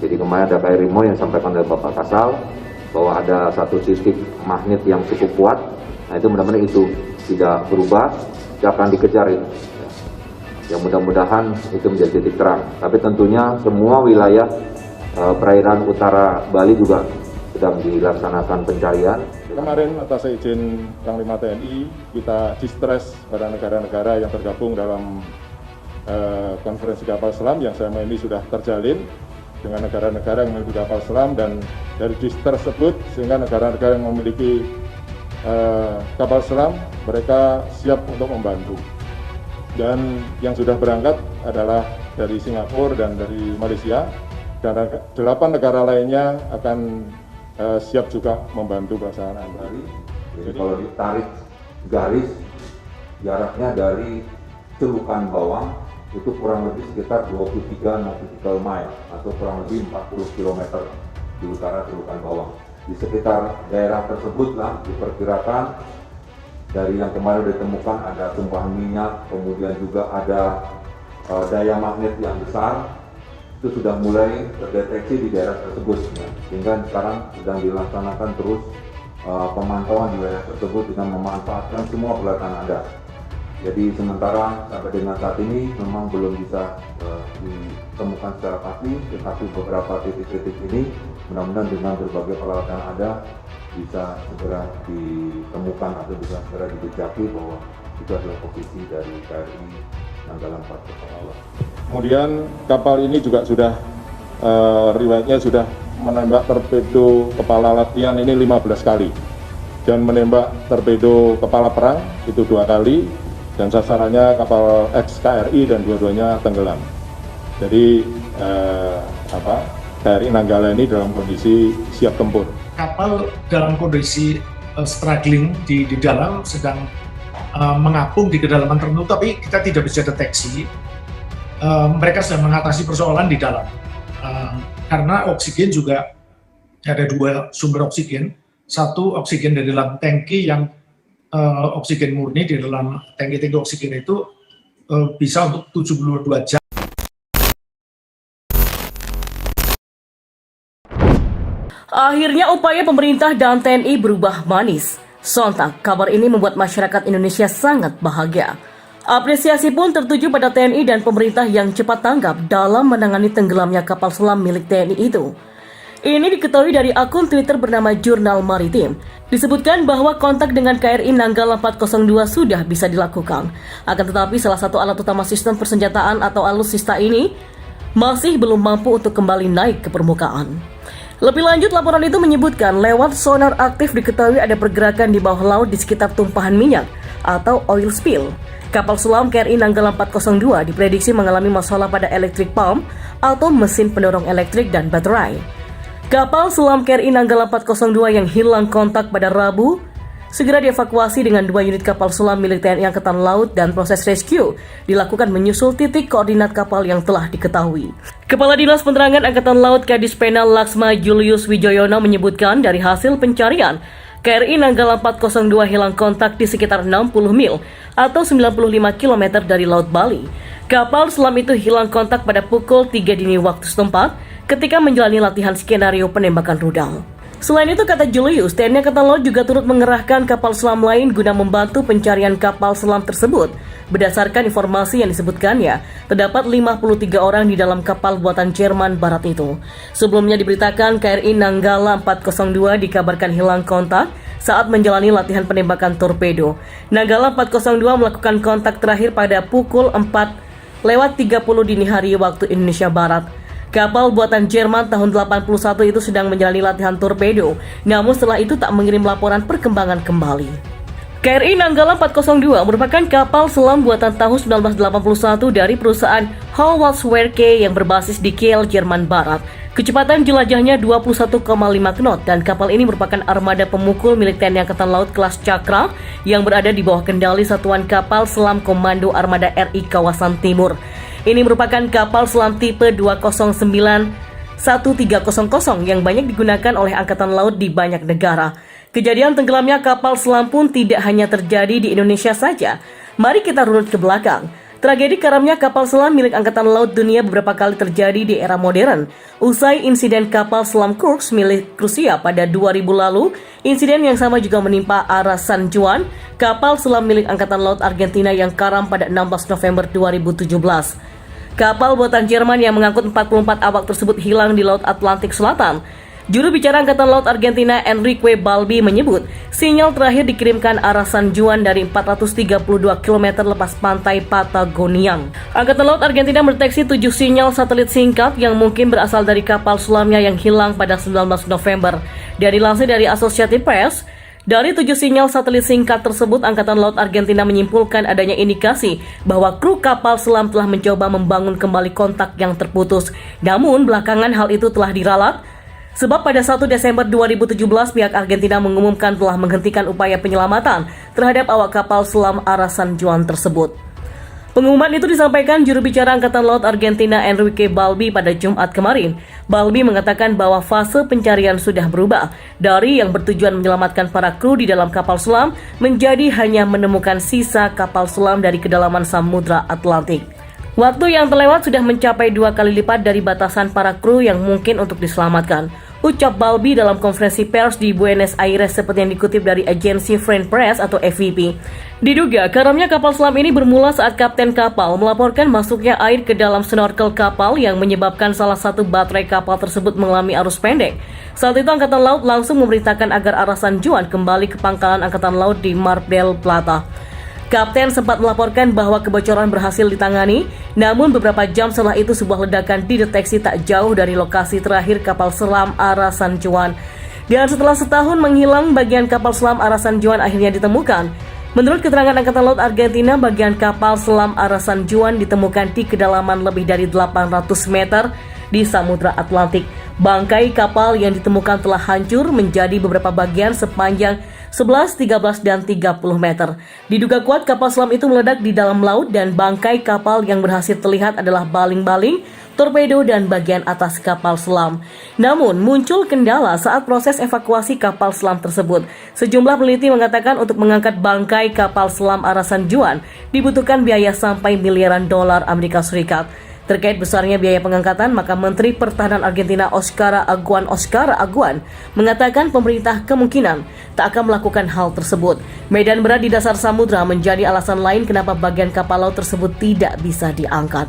Jadi kemarin ada KRI Mo yang sampaikan oleh Bapak Kasal bahwa ada satu titik magnet yang cukup kuat. Nah itu mudah-mudahan itu tidak berubah, tidak akan dikejar itu. Yang mudah-mudahan itu menjadi titik terang. Tapi tentunya semua wilayah perairan utara Bali juga sedang dilaksanakan pencarian. Kemarin atas izin Panglima TNI kita distres pada negara-negara yang tergabung dalam konferensi kapal selam yang selama ini sudah terjalin dengan negara-negara yang memiliki kapal selam, dan dari distres tersebut sehingga negara-negara yang memiliki kapal selam mereka siap untuk membantu. Dan yang sudah berangkat adalah dari Singapura dan dari Malaysia, dan 8 negara lainnya akan siap juga membantu pelaksanaan. Jadi kalau ditarik garis jaraknya dari Celukan Bawang itu kurang lebih sekitar 23 nautical mile atau kurang lebih 40 km di utara Celukan Bawang. Di sekitar daerah tersebutlah diperkirakan dari yang kemarin ditemukan ada tumpahan minyak, kemudian juga ada daya magnet yang besar, itu sudah mulai terdeteksi di daerah tersebut, ya. Sehingga sekarang sedang dilaksanakan terus pemantauan di wilayah tersebut dengan memanfaatkan semua peralatan ada. Jadi sementara sampai dengan saat ini memang belum bisa ditemukan secara pasti, tetapi beberapa titik-titik ini mudah-mudahan dengan berbagai peralatan ada bisa segera ditemukan atau bisa segera dijejaki bahwa itu adalah posisi dari KRI Nanggala 402. Kemudian kapal ini juga sudah riwayatnya sudah menembak torpedo kepala latihan ini 15 kali dan menembak torpedo kepala perang itu 2 kali, dan sasarannya kapal ex-KRI dan dua-duanya tenggelam. Jadi KRI Nanggala ini dalam kondisi siap tempur. Kapal dalam kondisi struggling di dalam, sedang mengapung di kedalaman tertentu, tapi kita tidak bisa deteksi. Mereka sedang mengatasi persoalan di dalam. Karena oksigen juga ada 2 sumber oksigen. Satu oksigen dari dalam tangki yang oksigen murni di dalam tangki-tangki oksigen itu bisa untuk 72 jam. Akhirnya upaya pemerintah dan TNI berubah manis. Sontak, kabar ini membuat masyarakat Indonesia sangat bahagia. Apresiasi pun tertuju pada TNI dan pemerintah yang cepat tanggap dalam menangani tenggelamnya kapal selam milik TNI itu. Ini diketahui dari akun Twitter bernama Jurnal Maritim. Disebutkan bahwa kontak dengan KRI Nanggala 402 sudah bisa dilakukan. Akan tetapi salah satu alat utama sistem persenjataan atau alutsista ini masih belum mampu untuk kembali naik ke permukaan. Lebih lanjut, laporan itu menyebutkan lewat sonar aktif diketahui ada pergerakan di bawah laut di sekitar tumpahan minyak atau oil spill. Kapal selam KRI Nanggala 402 diprediksi mengalami masalah pada electric pump atau mesin pendorong elektrik dan baterai. Kapal selam KRI Nanggala 402 yang hilang kontak pada Rabu segera dievakuasi dengan 2 unit kapal selam milik TNI Angkatan Laut, dan proses rescue dilakukan menyusul titik koordinat kapal yang telah diketahui. Kepala Dinas Penerangan Angkatan Laut Kadis Penal Laksma Julius Wijoyono menyebutkan dari hasil pencarian, KRI Nanggala 402 hilang kontak di sekitar 60 mil atau 95 km dari Laut Bali. Kapal selam itu hilang kontak pada pukul 3 dini waktu setempat ketika menjalani latihan skenario penembakan rudal. Selain itu, kata Julius, TNI Angkatan Laut juga turut mengerahkan kapal selam lain guna membantu pencarian kapal selam tersebut. Berdasarkan informasi yang disebutkannya, terdapat 53 orang di dalam kapal buatan Jerman Barat itu. Sebelumnya diberitakan KRI Nanggala 402 dikabarkan hilang kontak saat menjalani latihan penembakan torpedo. Nanggala 402 melakukan kontak terakhir pada pukul 4:30 dini hari waktu Indonesia Barat. Kapal buatan Jerman tahun 81 itu sedang menjalani latihan torpedo, namun setelah itu tak mengirim laporan perkembangan kembali. KRI Nanggala 402 merupakan kapal selam buatan tahun 1981 dari perusahaan Howaldtswerke yang berbasis di Kiel, Jerman Barat. Kecepatan jelajahnya 21,5 knot dan kapal ini merupakan armada pemukul milik TNI Angkatan Laut kelas Cakra yang berada di bawah kendali Satuan Kapal Selam Komando Armada RI Kawasan Timur. Ini merupakan kapal selam tipe 209-1300 yang banyak digunakan oleh Angkatan Laut di banyak negara. Kejadian tenggelamnya kapal selam pun tidak hanya terjadi di Indonesia saja. Mari kita runut ke belakang. Tragedi karamnya kapal selam milik Angkatan Laut Dunia beberapa kali terjadi di era modern. Usai insiden kapal selam Kursk milik Rusia pada 2000 lalu, insiden yang sama juga menimpa Ara San Juan, kapal selam milik Angkatan Laut Argentina yang karam pada 16 November 2017. Kapal buatan Jerman yang mengangkut 44 awak tersebut hilang di Laut Atlantik Selatan. Juru bicara Angkatan Laut Argentina Enrique Balbi menyebut, sinyal terakhir dikirimkan arah San Juan dari 432 km lepas pantai Patagonia. Angkatan Laut Argentina mendeteksi 7 sinyal satelit singkat yang mungkin berasal dari kapal selamnya yang hilang pada 19 November. Dan dilansir dari Associated Press, dari 7 sinyal satelit singkat tersebut, Angkatan Laut Argentina menyimpulkan adanya indikasi bahwa kru kapal selam telah mencoba membangun kembali kontak yang terputus. Namun, belakangan hal itu telah diralat, sebab pada 1 Desember 2017 pihak Argentina mengumumkan telah menghentikan upaya penyelamatan terhadap awak kapal selam Ara San Juan tersebut. Pengumuman itu disampaikan juru bicara Angkatan Laut Argentina Enrique Balbi pada Jumat kemarin. Balbi mengatakan bahwa fase pencarian sudah berubah dari yang bertujuan menyelamatkan para kru di dalam kapal selam menjadi hanya menemukan sisa kapal selam dari kedalaman Samudra Atlantik. Waktu yang terlewat sudah mencapai 2 kali lipat dari batasan para kru yang mungkin untuk diselamatkan, ucap Balbi dalam konferensi pers di Buenos Aires seperti yang dikutip dari agensi Free Press atau FVP. Diduga karamnya kapal selam ini bermula saat kapten kapal melaporkan masuknya air ke dalam snorkel kapal yang menyebabkan salah satu baterai kapal tersebut mengalami arus pendek. Saat itu Angkatan Laut langsung memerintahkan agar Ara San Juan kembali ke pangkalan Angkatan Laut di Mar del Plata. Kapten sempat melaporkan bahwa kebocoran berhasil ditangani, namun beberapa jam setelah itu sebuah ledakan dideteksi tak jauh dari lokasi terakhir kapal selam Ara San Juan. Dan setelah setahun menghilang, bagian kapal selam Ara San Juan akhirnya ditemukan. Menurut keterangan Angkatan Laut Argentina, bagian kapal selam Ara San Juan ditemukan di kedalaman lebih dari 800 meter di Samudra Atlantik. Bangkai kapal yang ditemukan telah hancur menjadi beberapa bagian sepanjang 11, 13, dan 30 meter. Diduga kuat kapal selam itu meledak di dalam laut dan bangkai kapal yang berhasil terlihat adalah baling-baling, torpedo, dan bagian atas kapal selam. Namun, muncul kendala saat proses evakuasi kapal selam tersebut. Sejumlah peneliti mengatakan untuk mengangkat bangkai kapal selam Ara San Juan dibutuhkan biaya sampai miliaran dolar Amerika Serikat. Terkait besarnya biaya pengangkatan, maka Menteri Pertahanan Argentina Oscar Aguan mengatakan pemerintah kemungkinan tak akan melakukan hal tersebut. Medan berat di dasar samudra menjadi alasan lain kenapa bagian kapal laut tersebut tidak bisa diangkat.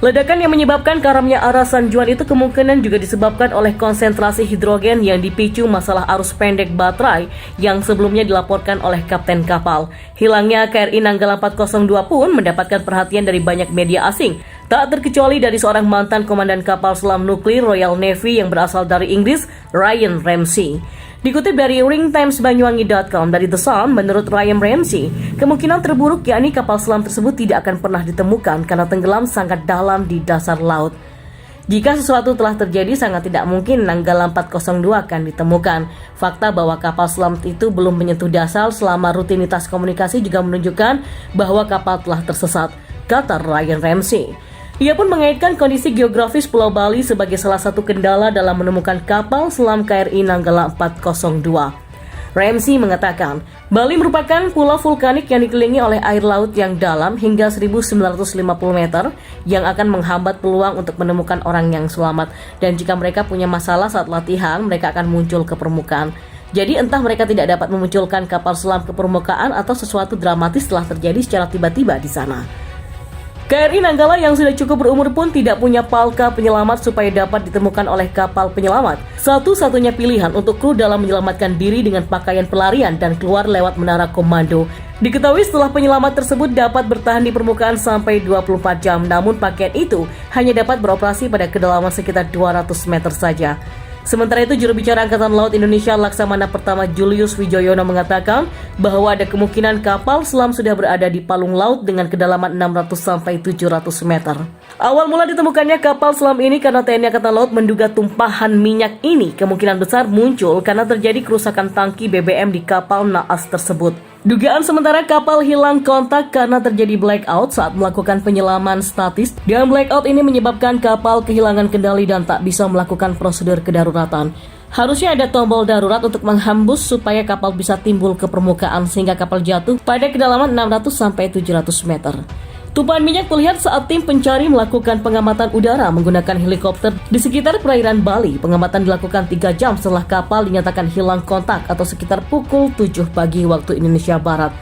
Ledakan yang menyebabkan karamnya Ara San Juan itu kemungkinan juga disebabkan oleh konsentrasi hidrogen yang dipicu masalah arus pendek baterai yang sebelumnya dilaporkan oleh kapten kapal. Hilangnya KRI Nanggala 402 pun mendapatkan perhatian dari banyak media asing, tak terkecuali dari seorang mantan komandan kapal selam nuklir Royal Navy yang berasal dari Inggris, Ryan Ramsey. Dikutip dari ringtimesbanyuwangi.com dari The Sun, menurut Ryan Ramsey, kemungkinan terburuk yakni kapal selam tersebut tidak akan pernah ditemukan karena tenggelam sangat dalam di dasar laut. Jika sesuatu telah terjadi, sangat tidak mungkin Nanggala 402 akan ditemukan. Fakta bahwa kapal selam itu belum menyentuh dasar selama rutinitas komunikasi juga menunjukkan bahwa kapal telah tersesat, kata Ryan Ramsey. Ia pun mengaitkan kondisi geografis Pulau Bali sebagai salah satu kendala dalam menemukan kapal selam KRI Nanggala 402. Ramsey mengatakan, Bali merupakan pulau vulkanik yang dikelilingi oleh air laut yang dalam hingga 1950 meter yang akan menghambat peluang untuk menemukan orang yang selamat. Dan jika mereka punya masalah saat latihan, mereka akan muncul ke permukaan. Jadi entah mereka tidak dapat memunculkan kapal selam ke permukaan atau sesuatu dramatis telah terjadi secara tiba-tiba di sana. KRI Nanggala yang sudah cukup berumur pun tidak punya palka penyelamat supaya dapat ditemukan oleh kapal penyelamat. Satu-satunya pilihan untuk kru dalam menyelamatkan diri dengan pakaian pelarian dan keluar lewat menara komando. Diketahui setelah penyelamat tersebut dapat bertahan di permukaan sampai 24 jam, namun pakaian itu hanya dapat beroperasi pada kedalaman sekitar 200 meter saja. Sementara itu, juru bicara Angkatan Laut Indonesia Laksamana Pertama Julius Wijoyono mengatakan bahwa ada kemungkinan kapal selam sudah berada di palung laut dengan kedalaman 600 sampai 700 meter. Awal mula ditemukannya kapal selam ini karena TNI Angkatan Laut menduga tumpahan minyak ini kemungkinan besar muncul karena terjadi kerusakan tangki BBM di kapal naas tersebut. Dugaan sementara kapal hilang kontak karena terjadi blackout saat melakukan penyelaman statis, dan blackout ini menyebabkan kapal kehilangan kendali dan tak bisa melakukan prosedur kedaruratan. Harusnya ada tombol darurat untuk menghembus supaya kapal bisa timbul ke permukaan sehingga kapal jatuh pada kedalaman 600 sampai 700 meter. Tumpahan minyak terlihat saat tim pencari melakukan pengamatan udara menggunakan helikopter di sekitar perairan Bali. Pengamatan dilakukan 3 jam setelah kapal dinyatakan hilang kontak atau sekitar pukul 7 pagi waktu Indonesia Barat.